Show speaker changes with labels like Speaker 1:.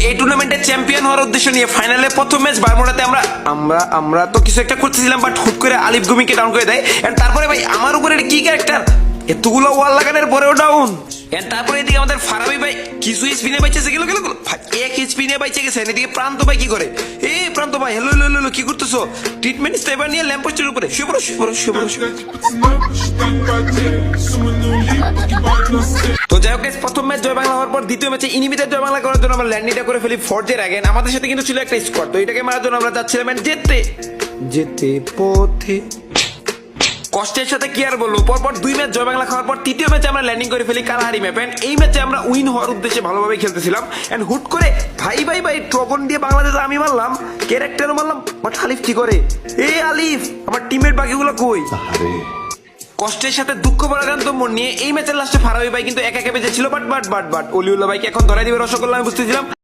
Speaker 1: এই টুর্নামেন্টের চ্যাম্পিয়ন হওয়ার উদ্দেশ্য নিয়ে ফাইনালে প্রথম ম্যাচ বারমুডাতে আমরা তো কিছু একটা করতেছিলাম, বাট হুট করে আলিফ গুমিকে ডাউন করে দেয়। এন্ড তারপরে ভাই আমার উপরে কি ক্যারেক্টার, এতগুলো ওয়াল লাগানোর পরেও ডাউন। এন্ড তারপরে এদিকে আমাদের ফারাবি ভাই কিছু স্পিনে বাইচেছে, গেল এক স্পিনে বাইচে গেছে। এদিকে প্রান্ত ভাই কি করে, প্রান্ত ভাই হ্যালো হ্যালো হ্যালো কি করতেছো, ট্রিটমেন্ট স্টেবার নিয়ে ল্যাম্পোস্টের উপরে শুভ্র। তো যাই হোক প্রথম ম্যাচ জয় বাংলা হওয়ার পর দ্বিতীয় ম্যাচে ইনিমিদের জয় বাংলা করার জন্য আমরা ল্যান্ডিংটা করে ফেলি ফর্জের আগে। আমাদের সাথে কিন্তু ছিল একটা স্কোয়াড, তো এটাকে মারার জন্য আমরা যাচ্ছিলাম যেতে পথে কষ্টের সাথে কি আর বলবো। পরপর দুই ম্যাচ জয় বাংলা খাওয়ার পর তৃতীয় ম্যাচে আমরা ল্যান্ডিং করে ফেলি কালাহারি ম্যাপে। এই ম্যাচে আমরা উইন হওয়ার উদ্দেশ্যে ভালোভাবে খেলতেছিলাম। এন্ড হুট করে ভাই ট্রগন দিয়ে বাংলাদেশ আমি মারলাম, ক্যারেক্টারও মারলাম, বাট আলিফ কি করে, আলিফ আমার টিমের বাকিগুলো কই। কষ্টের সাথে দুঃখ পরাক্রান্ত মন নিয়ে এই ম্যাচের লাস্টে ফারাবি ভাই কিন্তু একা বেঁচেছিল, বাট অলিউল্লাহ ভাইকে এখন ধরাই দিবে রসগোল্লা আমি বুঝতেছিলাম।